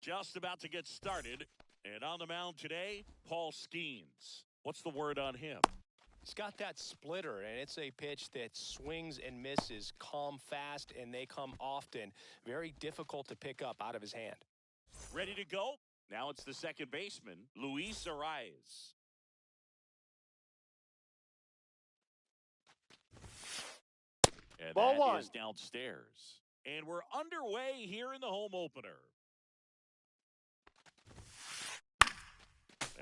Just about to get started. And on the mound today, Paul Skeens. What's the word on him? He's got that splitter, and it's a pitch that swings and misses, come fast, and they come often. Very difficult to pick up out of his hand. Ready to go? Now it's the second baseman, Luis Arias. And Ball that one. is downstairs. And we're underway here in the home opener.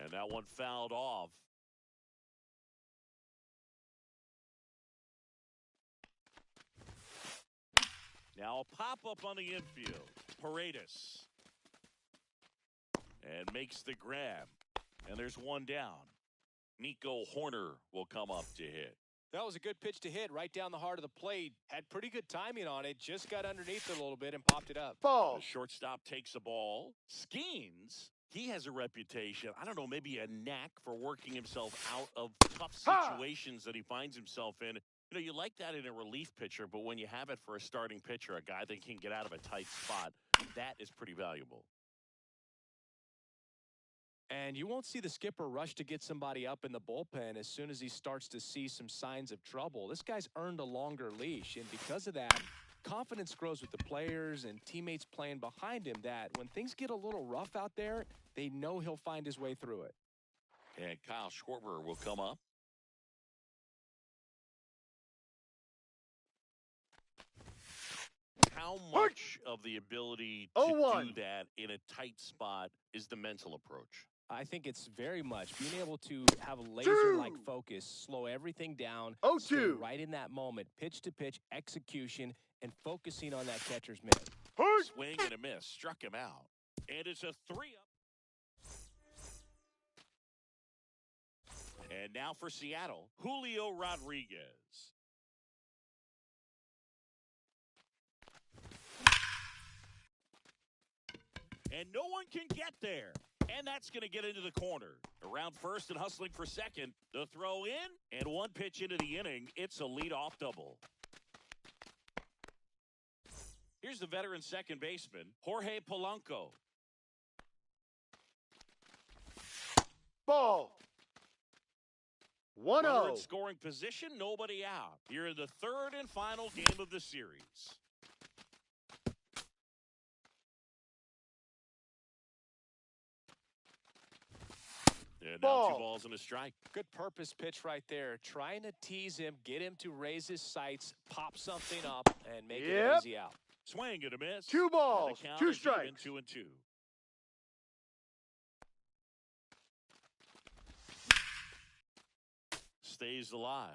And that one fouled off. Now a pop-up on the infield. Paredes. And makes the grab. And there's one down. Nico Horner will come up to hit. That was a good pitch to hit right down the heart of the plate. Had pretty good timing on it. Just got underneath it a little bit and popped it up. Ball. The shortstop takes the ball. Skeens, he has a reputation, I don't know, maybe a knack for working himself out of tough situations that he finds himself in. You know, you like that in a relief pitcher, but when you have it for a starting pitcher, a guy that can get out of a tight spot, that is pretty valuable. And you won't see the skipper rush to get somebody up in the bullpen as soon as he starts to see some signs of trouble. This guy's earned a longer leash, and because of that, confidence grows with the players and teammates playing behind him that when things get a little rough out there, they know he'll find his way through it. And Kyle Schwarber will come up. How much of the ability to do that in a tight spot is the mental approach? I think it's very much being able to have a laser-like focus, slow everything down, stay right in that moment, pitch-to-pitch execution, and focusing on that catcher's mitt. Swing and a miss, struck him out. And it's a 3-up. And now for Seattle, Julio Rodriguez. And no one can get there. And that's going to get into the corner. Around first and hustling for second. The throw in, and one pitch into the inning. It's a leadoff double. Here's the veteran second baseman, Jorge Polanco. Ball. 1-0. Runner in scoring position, nobody out. Here in the third and final game of the series. And now 2 balls and a strike. Good purpose pitch right there. Trying to tease him, get him to raise his sights, pop something up, and make it an easy out. Swing and a miss. 2 balls, 2 strikes. 2-2. Stays alive.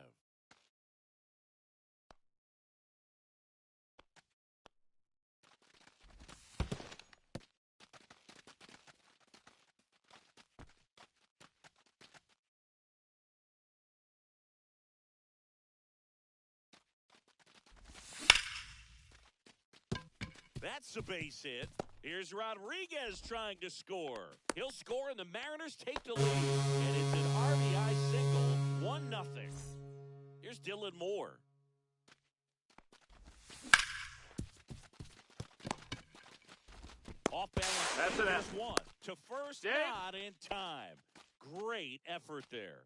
That's a base hit. Here's Rodriguez trying to score. He'll score, and the Mariners take the lead. And it's an RBI single, 1-0. Here's Dylan Moore. Off balance. That's an F. One to first, not in time. Great effort there.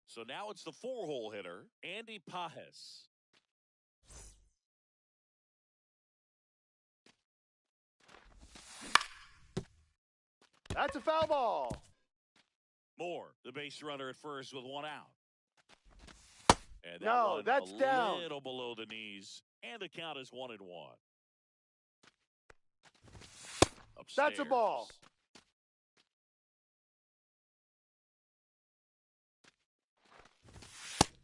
So now it's the 4-hole hitter, Andy Pajes. That's a foul ball. Moore, the base runner at first with 1 out. And that that's down. A little below the knees, and the count is 1-1. Upstairs. That's a ball.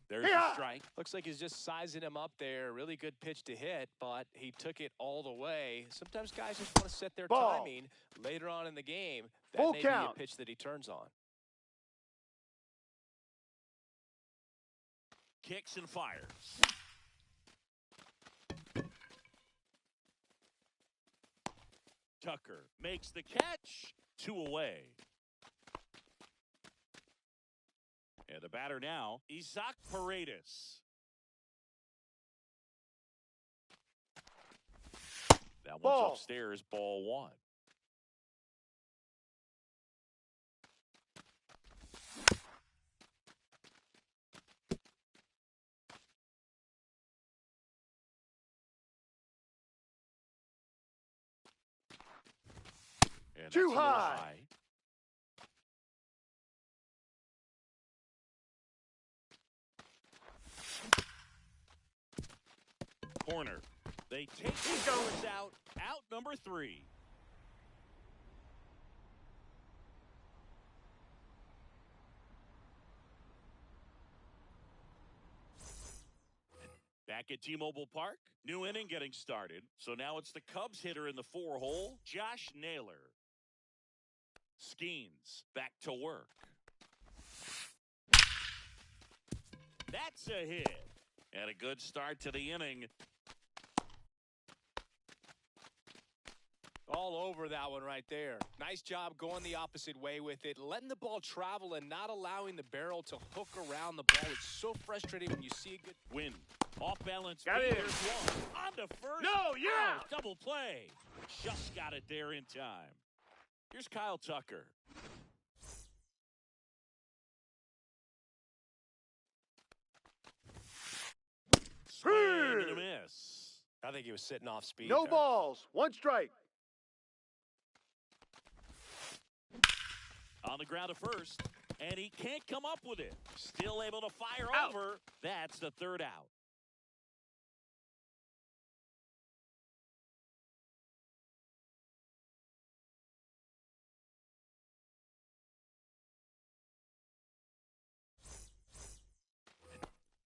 There's a strike. Looks like he's just sizing him up there. Really good pitch to hit, but he took it all the way. Sometimes guys just want to set their timing later on in the game. That Full may count. be a pitch that he turns on. Kicks and fires. Tucker makes the catch. 2 away. And the batter now, Isaac Paredes. That one's upstairs, ball 1. And too high. Corner. They take the goes out number 3. Back at T-Mobile Park, new inning getting started. So now it's the Cubs hitter in the 4-hole, Josh Naylor. Skeens back to work. That's a hit. And a good start to the inning. All over that one right there. Nice job going the opposite way with it, letting the ball travel and not allowing the barrel to hook around the ball. It's so frustrating when you see a good win. Off balance. Got it. There's one. On to first. No, you're out. Double play. Just got it there in time. Here's Kyle Tucker. Swing and a miss. I think he was sitting off speed. No balls. 1 strike. On the ground at first, and he can't come up with it. Still able to fire Out. over. That's the 3rd out.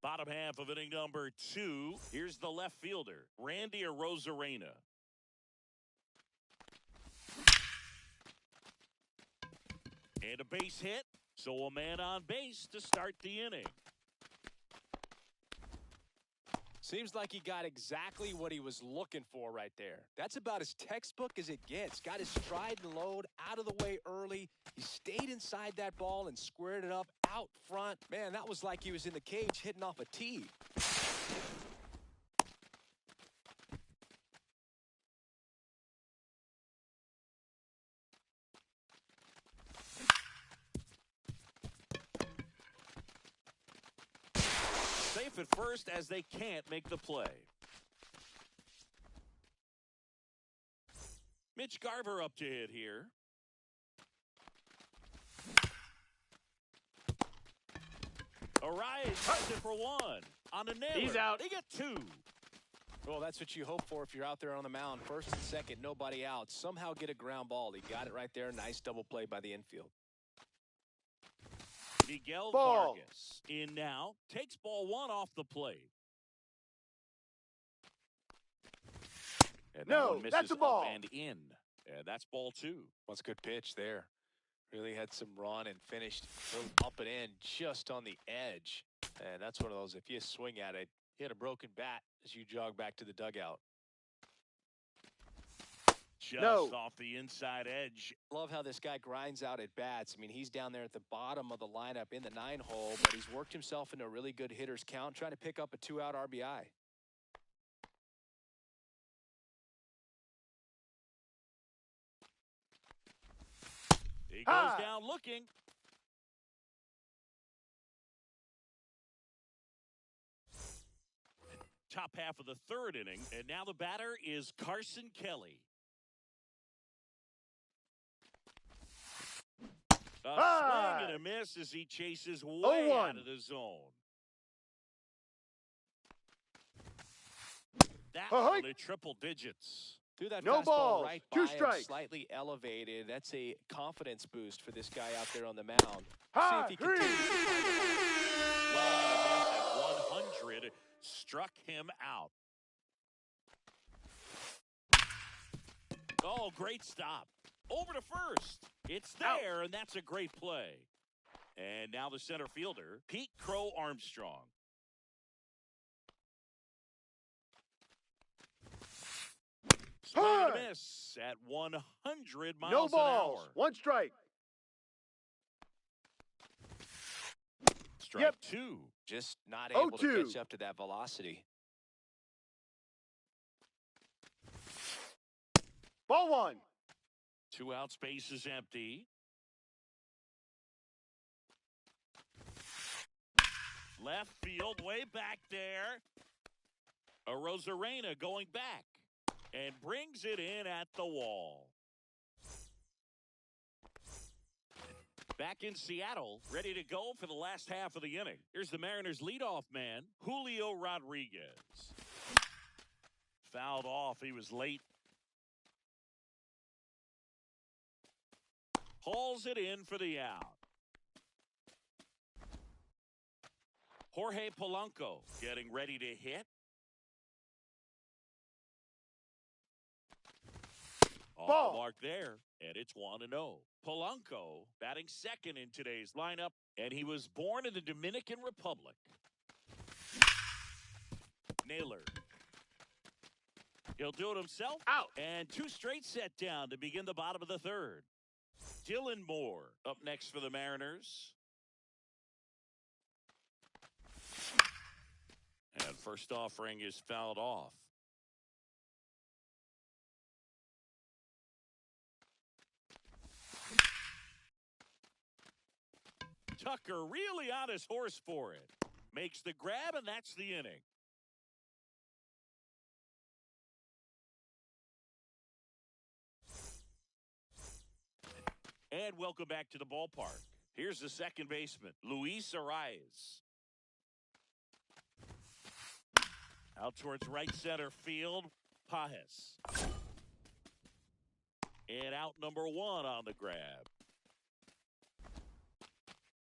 Bottom half of inning number 2. Here's the left fielder, Randy Arozarena. And a base hit, so a man on base to start the inning. Seems like he got exactly what he was looking for right there. That's about as textbook as it gets. Got his stride and load out of the way early. He stayed inside that ball and squared it up out front. Man, that was like he was in the cage hitting off a tee. Safe at first as they can't make the play. Mitch Garver up to hit here. Arias has it for 1. On the nail. He's out. They get 2. Well, that's what you hope for if you're out there on the mound. First and second, nobody out. Somehow get a ground ball. He got it right there. Nice double play by the infield. Miguel Vargas in now. Takes ball 1 off the plate. And that one misses that's a ball. up and in. And that's ball 2. That's a good pitch there. Really had some run and finished up and in just on the edge. And that's one of those, if you swing at it, hit a broken bat as you jog back to the dugout. Just No. off the inside edge. Love how this guy grinds out at bats. I mean, he's down there at the bottom of the lineup in the 9-hole, but he's worked himself into a really good hitter's count, trying to pick up a 2-out RBI. He goes down looking. Top half of the third inning, and now the batter is Carson Kelly. A swing and a miss as he chases way out of the zone. That one at triple digits. Threw that No fastball balls. right by 2 him, strikes. slightly elevated. That's a confidence boost for this guy out there on the mound. See if he continues to find the line. Swing and a miss at 100 struck him out. Oh, great stop. Over to first. It's there, and that's a great play. And now the center fielder, Pete Crow Armstrong. Swing and a miss at 100 miles No an balls. hour. 1 strike. Strike 2. Just not able to 0-2. catch up to that velocity. Ball 1. 2 out, space is empty. Left field, way back there. Arozarena going back and brings it in at the wall. Back in Seattle, ready to go for the last half of the inning. Here's the Mariners' leadoff man, Julio Rodriguez. Fouled off. He was late. Hauls it in for the out. Jorge Polanco getting ready to hit. Off the mark there, and it's 1-0. Polanco batting second in today's lineup, and he was born in the Dominican Republic. Naylor. He'll do it himself. Out. And 2 straight set down to begin the bottom of the third. Dylan Moore up next for the Mariners. And first offering is fouled off. Tucker really on his horse for it. Makes the grab, and that's the inning. And welcome back to the ballpark. Here's the second baseman, Luis Arias. Out towards right center field, Pajes. And out number 1 on the grab.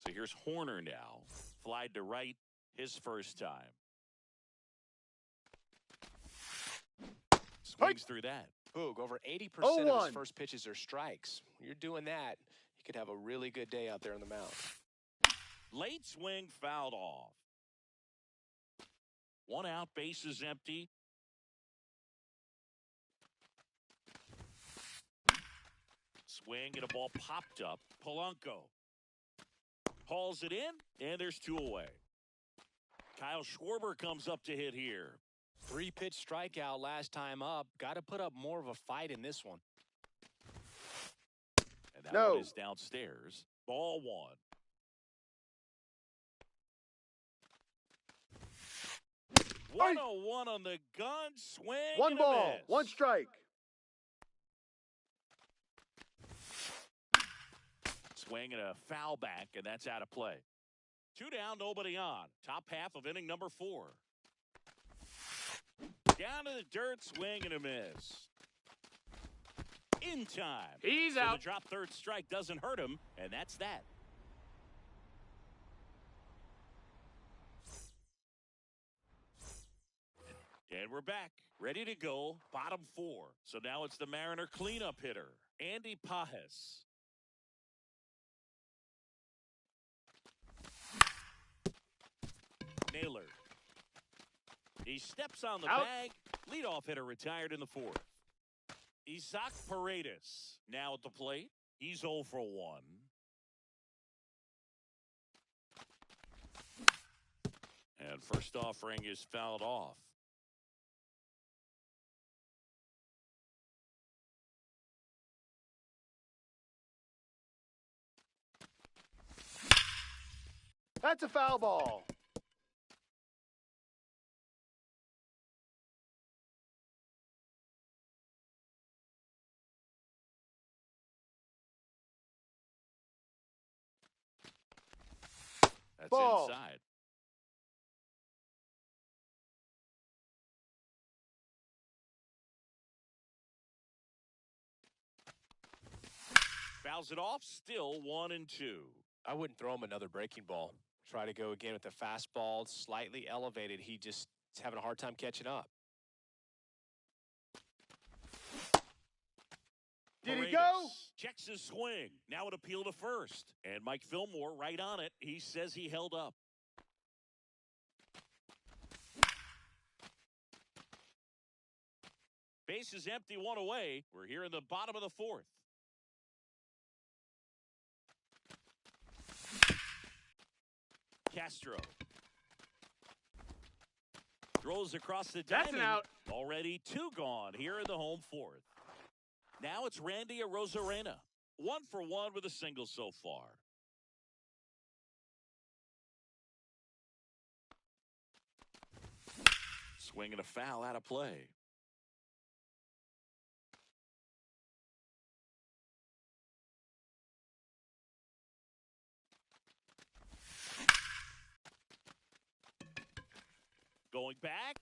So here's Horner now. Flied to right his first time. Swings through that. Boog, over 80% of 0-1. his first pitches are strikes. When you're doing that, you could have a really good day out there on the mound. Late swing fouled off. 1 out, bases empty. Swing and a ball popped up. Polanco hauls it in, and there's 2 away. Kyle Schwarber comes up to hit here. 3-pitch strikeout last time up. Got to put up more of a fight in this one. And that one is downstairs. Ball 1. One oh one on the gun. Swing. 1 and a ball. miss. 1 strike. Swing and a foul back, and that's out of play. 2 down, nobody on. Top half of inning number 4. Down to the dirt, swing and a miss. In time. He's so out. The drop third strike doesn't hurt him, and that's that. And we're back, ready to go, bottom 4. So now it's the Mariner cleanup hitter, Andy Pajes. Naylor. He steps on the bag. Leadoff hitter retired in the 4th. Isaac Paredes now at the plate. He's 0 for 1. And first offering is fouled off. That's a foul ball. That's Ball. inside. Fouls it off, still 1-2. I wouldn't throw him another breaking ball. Try to go again with the fastball, slightly elevated. He just is having a hard time catching up. Did he Paredes go? checks his swing. Now an appeal to first. And Mike Fillmore right on it. He says he held up. Base is empty, one away. We're here in the bottom of the fourth. Castro throws across the diamond. That's an out. Already 2 gone here in the home fourth. Now it's Randy Arozarena. 1 for 1 with a single so far. Swing and a foul out of play. Going back.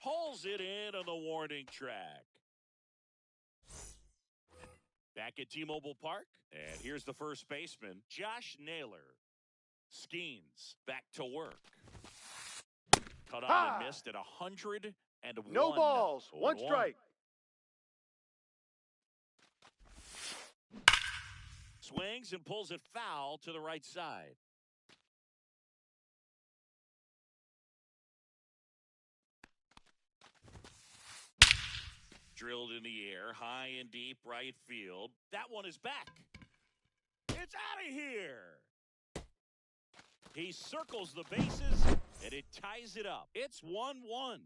Hauls it in on the warning track. Back at T-Mobile Park. And here's the first baseman, Josh Naylor. Skeens back to work. Cut on and missed at 101. No balls. 1 strike. Swings and pulls it foul to the right side. Drilled in the air, high and deep right field. That one is back. It's out of here. He circles the bases, and it ties it up. It's 1-1.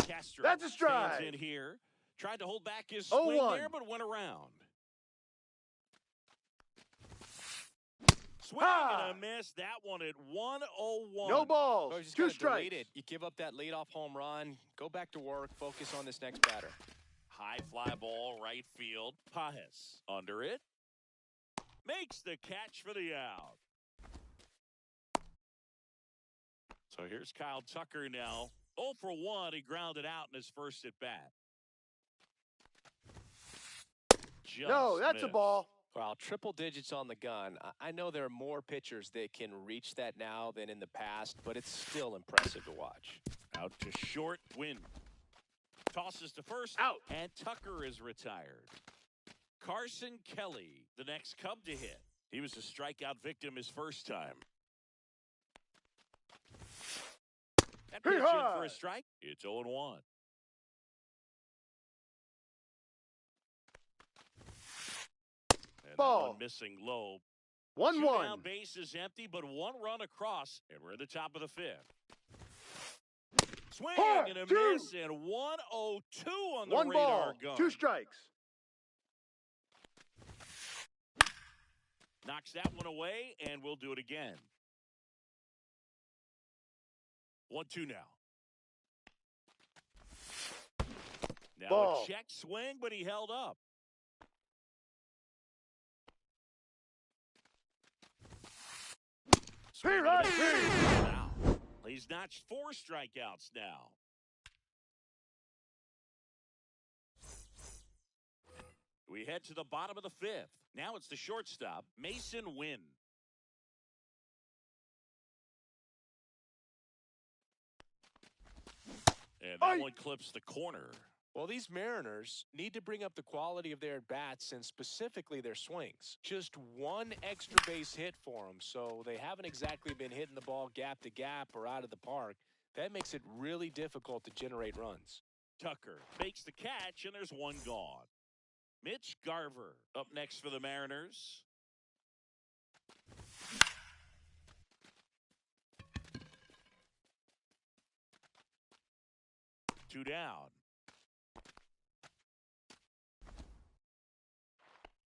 Castro That's a strike. stands in here. Tried to hold back his swing there, but went around. Swing and a miss. That one at 101. No balls. Oh, you just 2 gotta delete strikes. it. You give up that leadoff home run. Go back to work. Focus on this next batter. High fly ball, right field. Pajes under it. Makes the catch for the out. So here's Kyle Tucker now. 0 for 1. He grounded out in his first at bat. No, that's missed. a ball. Well, triple digits on the gun. I know there are more pitchers that can reach that now than in the past, but it's still impressive to watch. Out to short, Win. Tosses to first. Out. And Tucker is retired. Carson Kelly, the next Cub to hit. He was a strikeout victim his first time. That pitch in for a strike. It's 0-1. And Ball. that one missing low. 1-1. 2 down, base is empty, but 1 run across, and we're at the top of the 5th. Swing and a miss, and 1-0-2 on the 1 radar ball. gun. 2 strikes. Knocks that one away, and we'll do it again. 1-2 now. Now Ball. a check swing, but he held up. Swing right. now. He's notched 4 strikeouts now. We head to the bottom of the 5th. Now it's the shortstop, Mason Wynn. And that one clips the corner. Well, these Mariners need to bring up the quality of their at-bats and specifically their swings. Just 1 extra base hit for them, so they haven't exactly been hitting the ball gap to gap or out of the park. That makes it really difficult to generate runs. Tucker makes the catch, and there's one gone. Mitch Garver up next for the Mariners. Two down.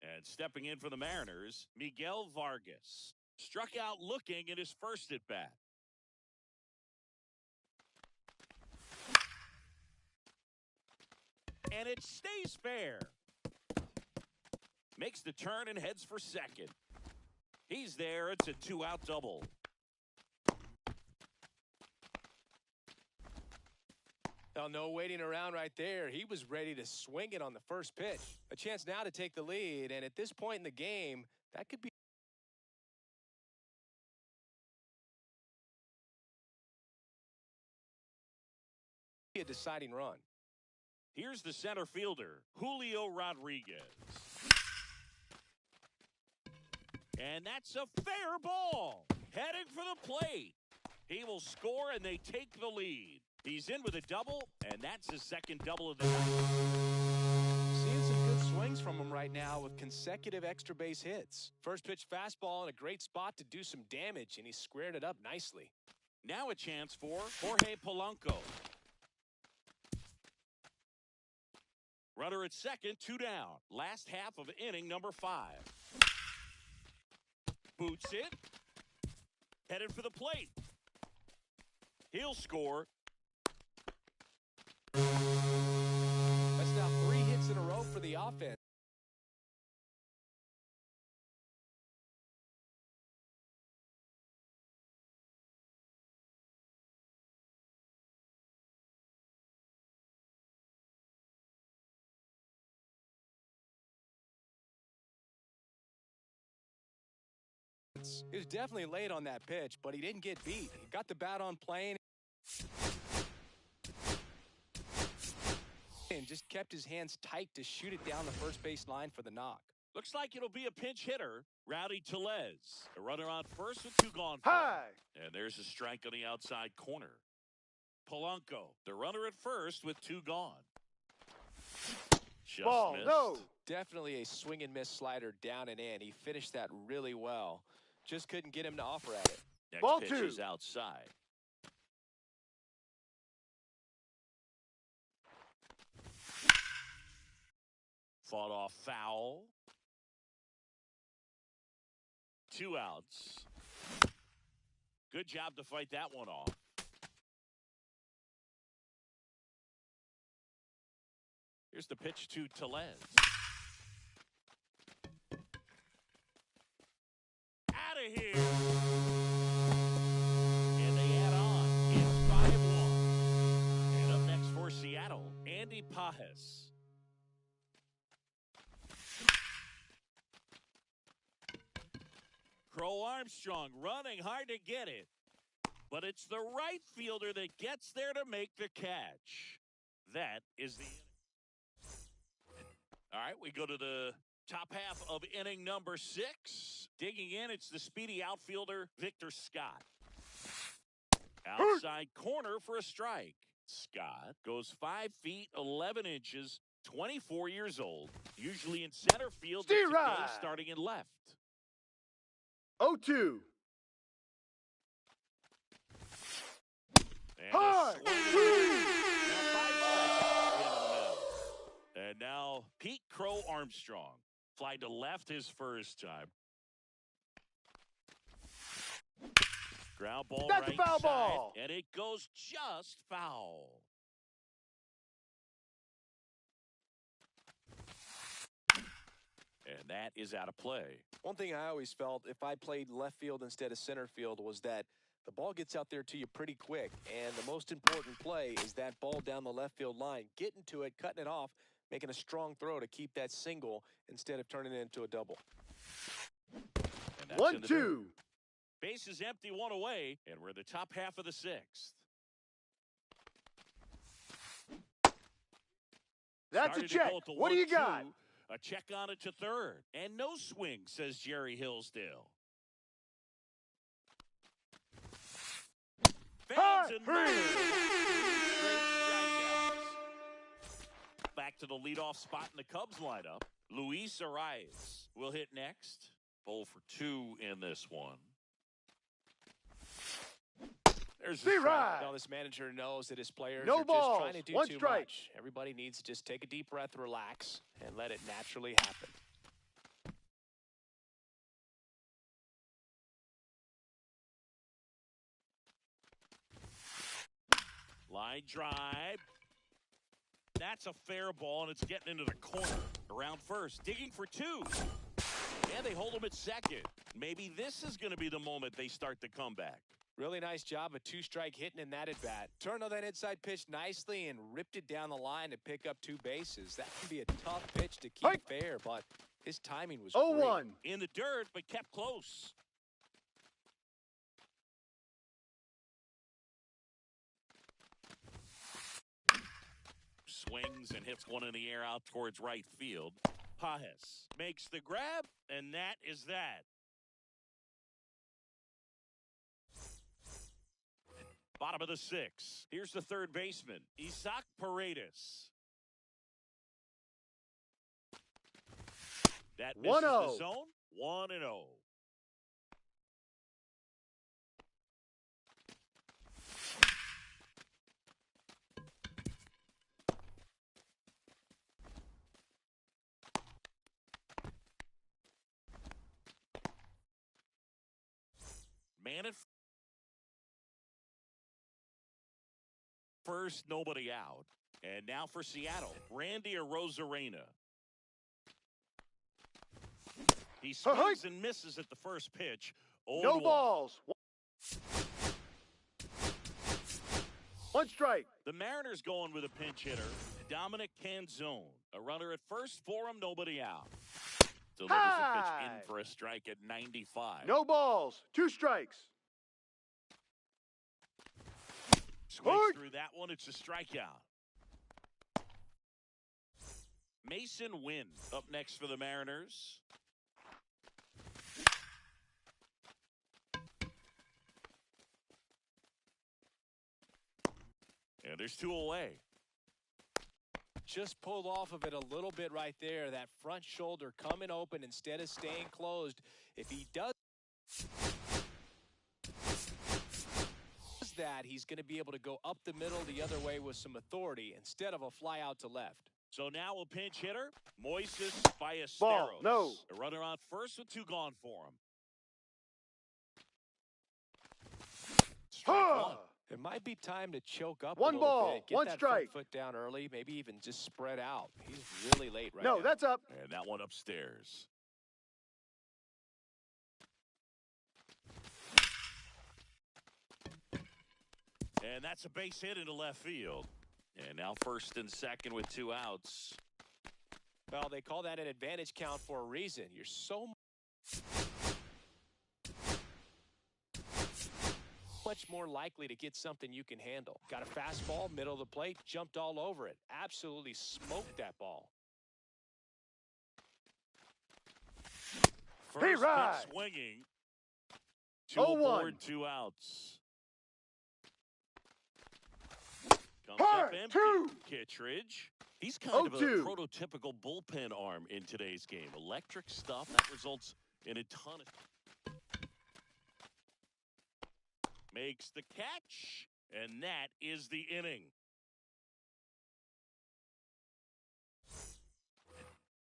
And stepping in for the Mariners, Miguel Vargas. Struck out looking at his first at-bat. And it stays fair. Makes the turn and heads for second. He's there. It's a two-out double. Well, no waiting around right there. He was ready to swing it on the first pitch. A chance now to take the lead, and at this point in the game, that could be a deciding run. Here's the center fielder, Julio Rodriguez. And that's a fair ball. Heading for the plate. He will score, and they take the lead. He's in with a double, and that's his second double of the night. Seeing some good swings from him right now with consecutive extra base hits. First pitch fastball in a great spot to do some damage, and he squared it up nicely. Now a chance for Jorge Polanco. Runner at second, two down. Last half of inning number 5. Boots it. Headed for the plate. He'll score. That's now 3 hits in a row for the offense. He was definitely late on that pitch, but he didn't get beat. He got the bat on plane and just kept his hands tight to shoot it down the first base line for the knock. Looks like it'll be a pinch hitter, Rowdy Tellez. The runner on first with 2 gone. High. And there's a strike on the outside corner. Polanco, the runner at first with 2 gone. Just Ball, missed. no. Definitely a swing and miss slider down and in. He finished that really well. Just couldn't get him to offer at it. Next Ball pitch 2. is outside. Fought off foul. 2 outs. Good job to fight that one off. Here's the pitch to Tellez. Out of here. And they add on. It's 5-1. And up next for Seattle, Andy Pajes. Crow Armstrong running hard to get it. But it's the right fielder that gets there to make the catch. That is the... All right, we go to the top half of inning number 6. Digging in, it's the speedy outfielder, Victor Scott. Outside corner for a strike. Scott goes 5 feet, 11 inches, 24 years old. Usually in center field, but today right. starting in left. 0-2. And Hard. And now Pete Crow Armstrong. Fly to left his first time. Ground ball That's right a foul side, ball. and it goes just foul. And that is out of play. One thing I always felt if I played left field instead of center field was that the ball gets out there to you pretty quick. And the most important play is that ball down the left field line. Getting to it, cutting it off, making a strong throw to keep that single instead of turning it into a double. 1-2. Base is empty, 1 away, and we're in the top half of the 6th. That's Started a to check. go at the What do you 1-2. got? A check on it to third. And no swing, says Jerry Hillsdale. Fans and Mariners the leadoff spot in the Cubs lineup. Luis Arias will hit next. 0 for 2 in this one. There's a strike. Well, this manager knows that his players No are balls. just trying to do One too strike. much. Everybody needs to just take a deep breath, relax, and let it naturally happen. Line drive. That's a fair ball, and it's getting into the corner. Around first, digging for 2. And they hold him at second. Maybe this is going to be the moment they start the comeback. Really nice job of 2-strike hitting in that at-bat. Turned on that inside pitch nicely and ripped it down the line to pick up 2 bases. That can be a tough pitch to keep fair, but his timing was 0-1. great. In the dirt, but kept close. Swings and hits one in the air out towards right field. Pajes makes the grab, and that is that. Bottom of the 6th. Here's the third baseman, Isaac Paredes. That misses the zone. 1-0. Man at first, nobody out. And now for Seattle, Randy Arozarena. He swings and misses at the first pitch. No balls. 1 strike. The Mariners going with a pinch hitter, Dominic Canzone. A runner at first for him, nobody out. Delivers a pitch in for a strike at 95. No balls. 2 strikes. Swings through that one. It's a strikeout. Mason Wynn up next for the Mariners. And there's 2 away. Just pulled off of it a little bit right there. That front shoulder coming open instead of staying closed. If he does that, he's going to be able to go up the middle the other way with some authority instead of a fly out to left. So now a pinch hitter, Moises Ballesteros. Ball, no. A runner on first with 2 gone for him. Strike 1. It might be time to choke up 1 a little ball, bit. Get 1 that strike. front foot down early, maybe even just spread out. He's really late right now. No, that's up. And that one upstairs. And that's a base hit into left field. And now first and second with 2 outs. Well, they call that an advantage count for a reason. You're so much more likely to get something you can handle. Got a fastball, middle of the plate, jumped all over it. Absolutely smoked that ball. First pitch swinging. 2 aboard, 2 outs. Comes up empty. Kittredge. He's kind of a prototypical bullpen arm in today's game. Electric stuff that results in a ton of. Makes the catch, and that is the inning.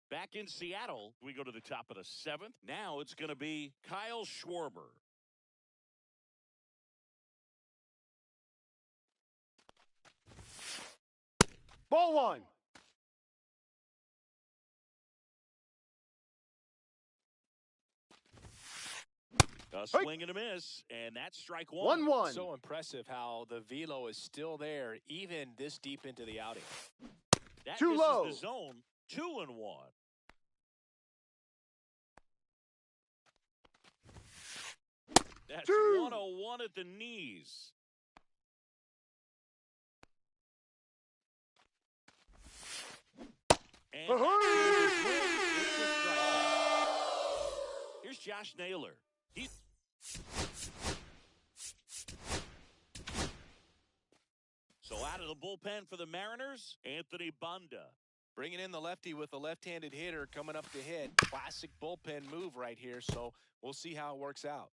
Back in Seattle, we go to the top of the 7th. Now it's going to be Kyle Schwarber. Ball 1. A swing and a miss, and that's strike 1. 1-1. So impressive how the velo is still there, even this deep into the outing. That Too low. The zone. 2-1. That's 101 at the knees. And here's Josh Naylor. So out of the bullpen for the Mariners, Anthony Banda. Bringing in the lefty with a left-handed hitter coming up to hit. Classic bullpen move right here, so we'll see how it works out.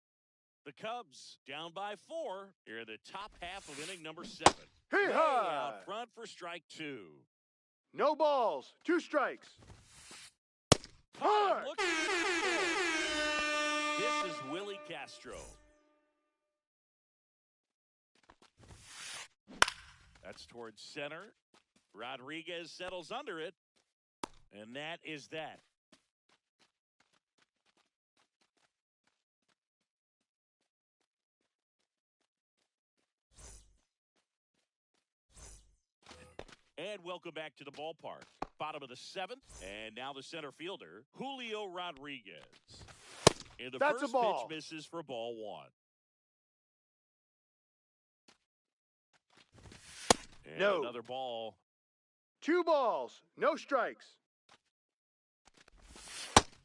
The Cubs down by 4 here in the top half of inning number 7. Hey, Way hi. out front for strike 2. No balls. 2 strikes. Hard. Look at this is Willie Castro. That's towards center. Rodriguez settles under it. And that is that. And welcome back to the ballpark. Bottom of the 7th, and now the center fielder, Julio Rodriguez. And the That's first a ball. pitch misses for ball 1. And No. another ball. 2 balls. No strikes.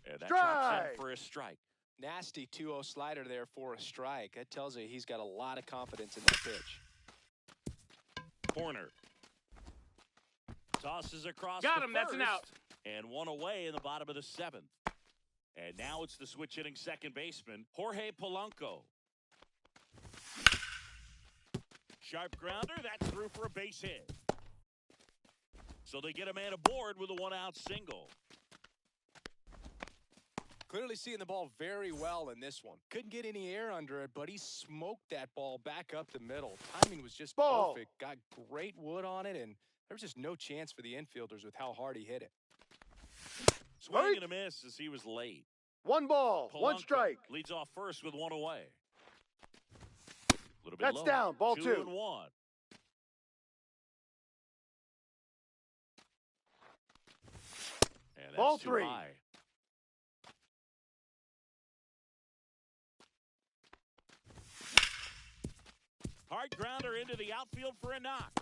And that drops Strike. in for a strike. Nasty 2-0 slider there for a strike. That tells you he's got a lot of confidence in that pitch. Corner. Tosses across Got the him, that's an first, out. And one away in the bottom of the 7th. And now it's the switch hitting second baseman, Jorge Polanco. Sharp grounder, that's through for a base hit. So they get a man aboard with a 1-out single. Clearly seeing the ball very well in this one. Couldn't get any air under it, but he smoked that ball back up the middle. Timing was just Ball. perfect. Got great wood on it, and there was just no chance for the infielders with how hard he hit it. Swing Right. and a miss as he was late. 1 ball. 1 Polanco strike. leads off first with 1 away. A little bit That's low. down. Ball 2 2. and 1. And that's Ball too 3. high. Hard grounder into the outfield for a knock.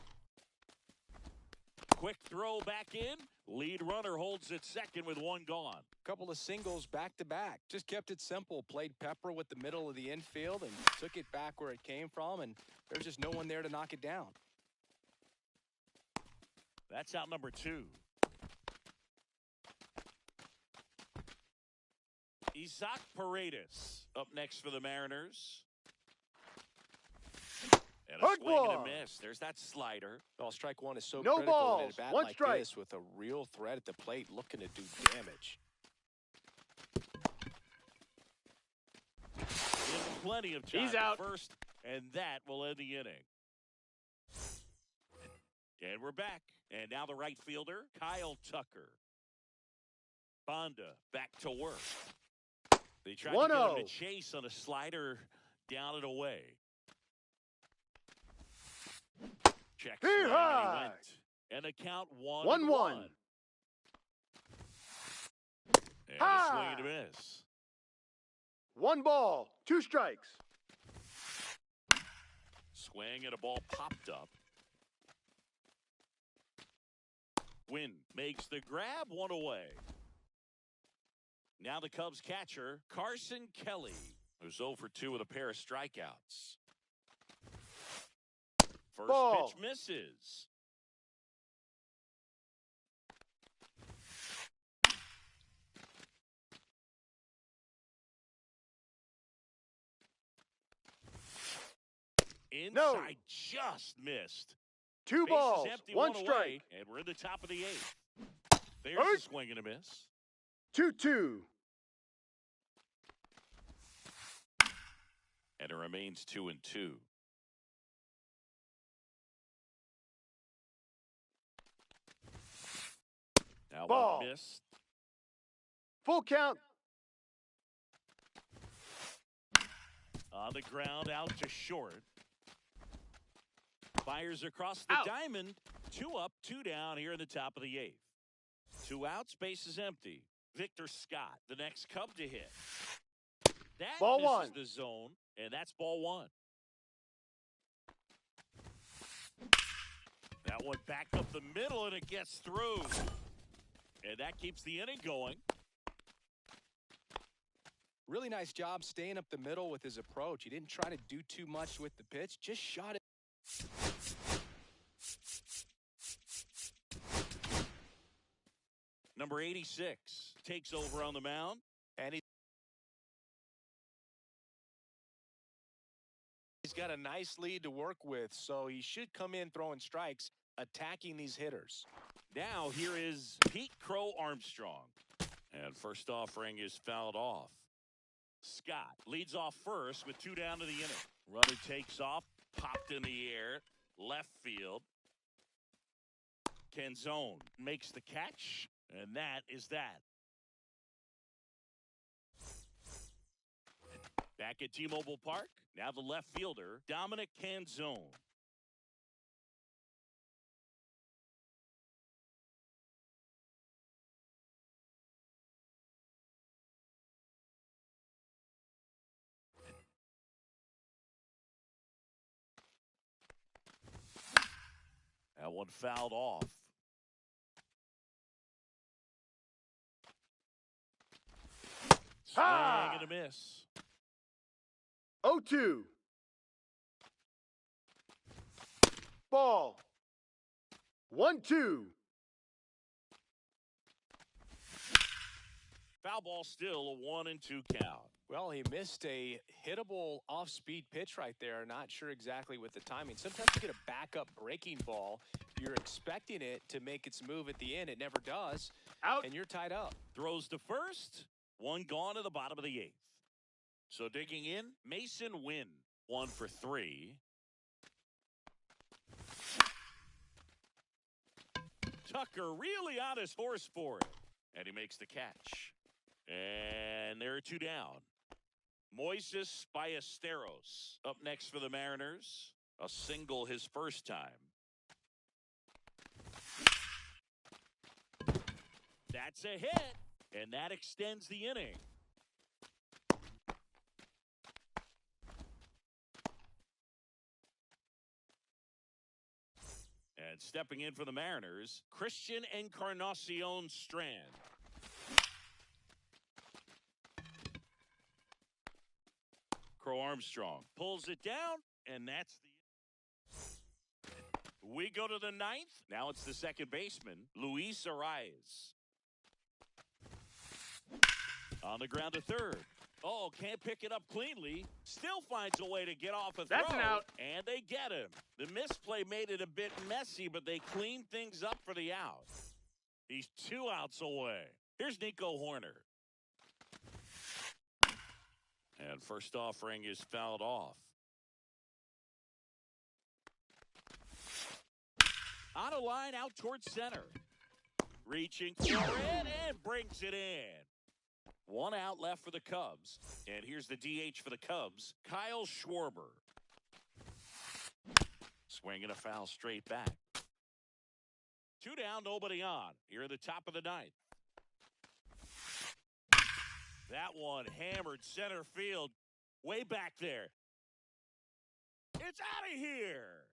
Quick throw back in. Lead runner holds at second with 1 gone. Couple of singles back-to-back. Just kept it simple. Played pepper with the middle of the infield and took it back where it came from, and there's just no one there to knock it down. That's out number 2. Isaac Paredes up next for the Mariners. And a Hard swing and a ball. miss. There's that slider. Well, strike 1 is so No critical in balls. a bat 1 like strike. this with a real threat at the plate looking to do damage. In plenty of time. He's out. First, and that will end the inning. And we're back. And now the right fielder, Kyle Tucker. Bonda back to work. They tried to get him to 1-0. chase on a slider down and away. Check swing, and he high. went. And the count 1-1. 1-1. And a swing and a miss. 1 ball. 2 strikes. Swing and a ball popped up. Wynn makes the grab, 1 away. Now the Cubs catcher, Carson Kelly, who's 0 for 2 with a pair of strikeouts. First Ball. pitch misses. Inside, just missed. 2 Bases balls. empty, 1 away, strike. and we're in the top of the 8th. There's Hurt. a swing and a miss. 2-2. And it remains 2-2. Now Ball. one missed. Full count. On the ground, out to short. Fires across the Out. diamond. 2 up, 2 down here in the top of the 8th. 2 outs, base is empty. Victor Scott, the next Cub to hit. That Ball misses 1. the zone, and that's ball 1. That one back up the middle, and it gets through. And that keeps the inning going. Really nice job staying up the middle with his approach. He didn't try to do too much with the pitch, just shot it. Number 86 takes over on the mound. And he's got a nice lead to work with, so he should come in throwing strikes, attacking these hitters. Now here is Pete Crow Armstrong. And first offering is fouled off. Scott leads off first with 2 down to the inning. Runner takes off, popped in the air, left field. Canzone makes the catch, and that is that. Back at T-Mobile Park, now the left fielder, Dominic Canzone. That one fouled off. Swing and a miss. 0-2. Ball. 1-2. Foul ball, still a 1-2 count. Well, he missed a hittable off-speed pitch right there. Not sure exactly with the timing. Sometimes you get a backup breaking ball. You're expecting it to make its move at the end. It never does. Out. And you're tied up. Throws to first. One gone to the bottom of the 8th. So digging in, Mason Wynn. 1 for 3. Tucker really on his horse for it. And he makes the catch. And there are 2 down. Moises Ballesteros up next for the Mariners. A single his first time. That's a hit, and that extends the inning. And stepping in for the Mariners, Christian Encarnacion Strand. Crow Armstrong pulls it down, and that's the. We go to the 9th. Now it's the second baseman, Luis Arias. On the ground to third. Oh, can't pick it up cleanly. Still finds a way to get off a throw. That's an out. And they get him. The misplay made it a bit messy, but they cleaned things up for the out. He's 2 outs away. Here's Nico Horner. And first offering is fouled off. On a line out towards center. Reaching for it and brings it in. 1 out left for the Cubs. And here's the DH for the Cubs, Kyle Schwarber. Swinging a foul straight back. 2 down, nobody on. Here at the top of the 9th. That one hammered center field. Way back there. It's out of here.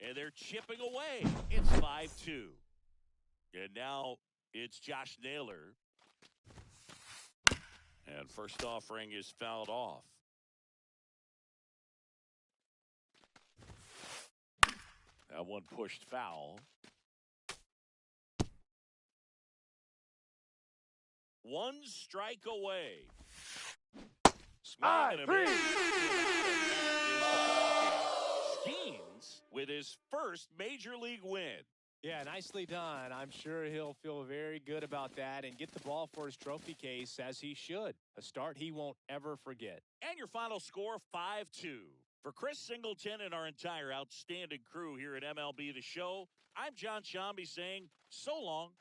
And they're chipping away. It's 5-2. And now it's Josh Naylor. And first offering is fouled off. That one pushed foul. 1 strike away. High, 3. Skeens with his first major league win. Yeah, nicely done. I'm sure he'll feel very good about that and get the ball for his trophy case, as he should. A start he won't ever forget. And your final score, 5-2. For Chris Singleton and our entire outstanding crew here at MLB The Show, I'm John Shambi saying so long.